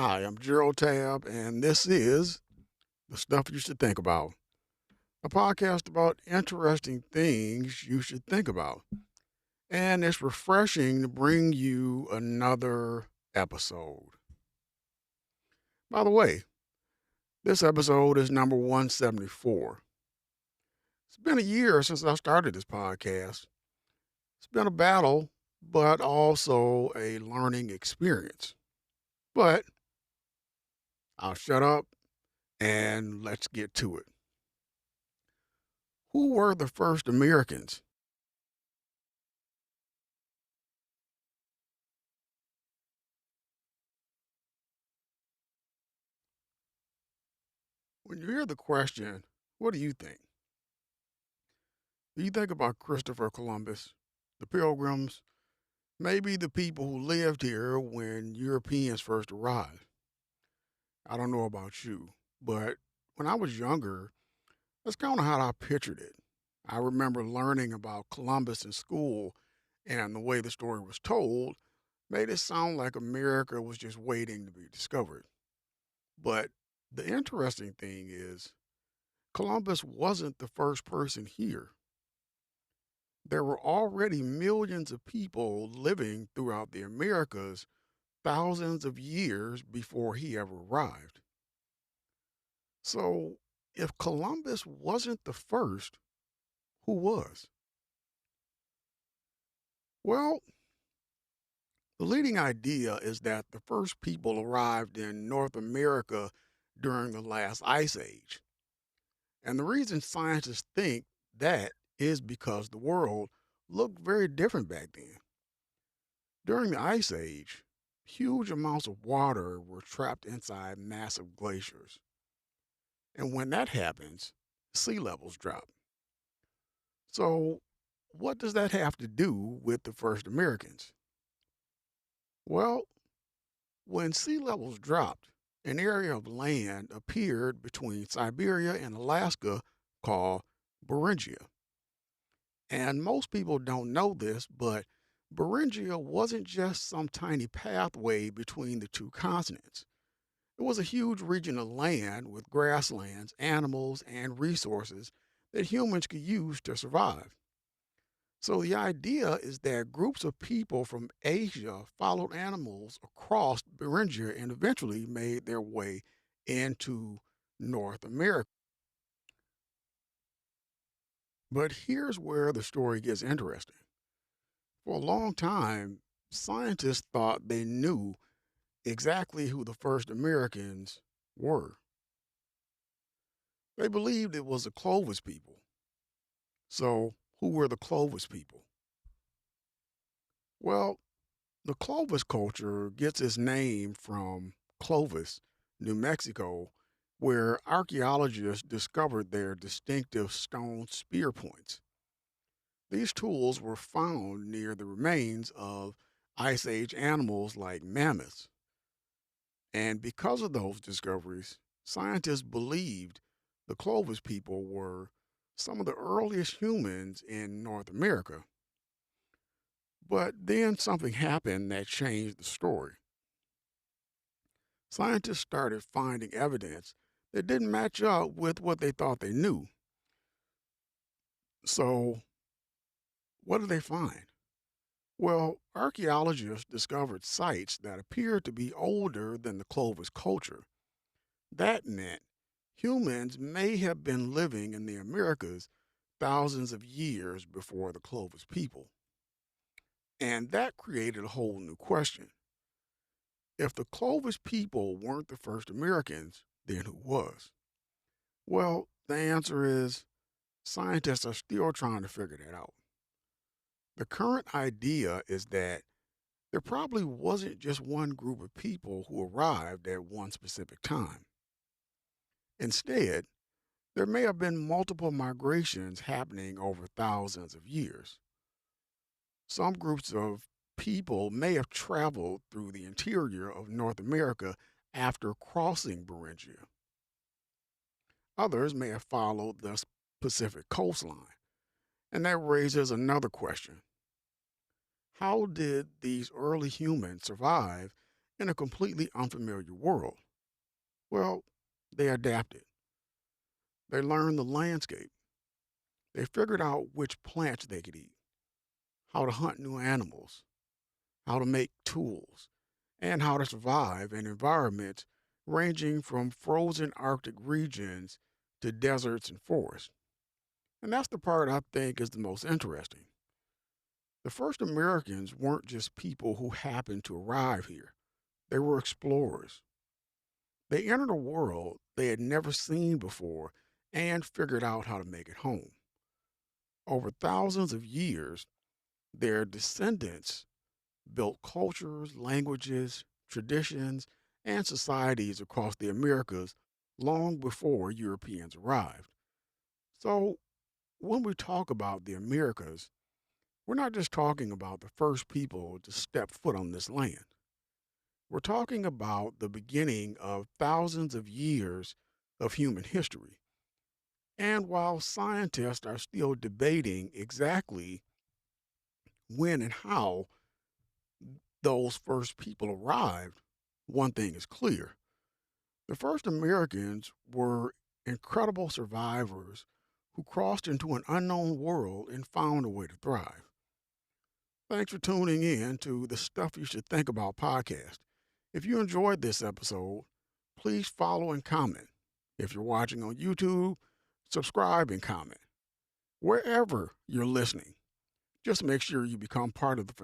Hi, I'm Gerald Tab, and this is The Stuff You Should Think About, a podcast about interesting things you should think about. And it's refreshing to bring you another episode. By the way, this episode is number 174. It's been a year since I started this podcast. It's been a battle, but also a learning experience. But I'll shut up and let's get to it. Who were the first Americans? When you hear the question, what do you think? Do you think about Christopher Columbus, the Pilgrims, maybe the people who lived here when Europeans first arrived? I don't know about you, but when I was younger, that's kind of how I pictured it. I remember learning about Columbus in school, and the way the story was told made it sound like America was just waiting to be discovered. But the interesting thing is, Columbus wasn't the first person here. There were already millions of people living throughout the Americas thousands of years before he ever arrived. So, if Columbus wasn't the first, who was? Well, the leading idea is that the first people arrived in North America during the last ice age. And the reason scientists think that is because the world looked very different back then. During the Ice Age, huge amounts of water were trapped inside massive glaciers. And when that happens, sea levels drop. So, what does that have to do with the first Americans? Well, when sea levels dropped, an area of land appeared between Siberia and Alaska called Beringia. And most people don't know this, but Beringia wasn't just some tiny pathway between the two continents. It was a huge region of land with grasslands, animals, and resources that humans could use to survive. So the idea is that groups of people from Asia followed animals across Beringia and eventually made their way into North America. But here's where the story gets interesting. For a long time, scientists thought they knew exactly who the first Americans were. They believed it was the Clovis people. So, who were the Clovis people? Well, the Clovis culture gets its name from Clovis, New Mexico, where archaeologists discovered their distinctive stone spear points. These tools were found near the remains of Ice Age animals like mammoths. And because of those discoveries, scientists believed the Clovis people were some of the earliest humans in North America. But then something happened that changed the story. Scientists started finding evidence that didn't match up with what they thought they knew. So, what did they find? Well, archaeologists discovered sites that appeared to be older than the Clovis culture. That meant humans may have been living in the Americas thousands of years before the Clovis people. And that created a whole new question. If the Clovis people weren't the first Americans, then who was? Well, the answer is scientists are still trying to figure that out. The current idea is that there probably wasn't just one group of people who arrived at one specific time. Instead, there may have been multiple migrations happening over thousands of years. Some groups of people may have traveled through the interior of North America after crossing Beringia. Others may have followed the Pacific coastline. And that raises another question. How did these early humans survive in a completely unfamiliar world? Well, they adapted. They learned the landscape. They figured out which plants they could eat, how to hunt new animals, how to make tools, and how to survive in environments ranging from frozen Arctic regions to deserts and forests. And that's the part I think is the most interesting. The first Americans weren't just people who happened to arrive here, they were explorers. They entered a world they had never seen before and figured out how to make it home. Over thousands of years, their descendants built cultures, languages, traditions, and societies across the Americas long before Europeans arrived. So, when we talk about the Americas, we're not just talking about the first people to step foot on this land. We're talking about the beginning of thousands of years of human history. And while scientists are still debating exactly when and how those first people arrived, one thing is clear. The first Americans were incredible survivors who crossed into an unknown world and found a way to thrive. Thanks for tuning in to the Stuff You Should Think About podcast. If you enjoyed this episode, please follow and comment. If you're watching on YouTube, subscribe and comment. Wherever you're listening, just make sure you become part of the family.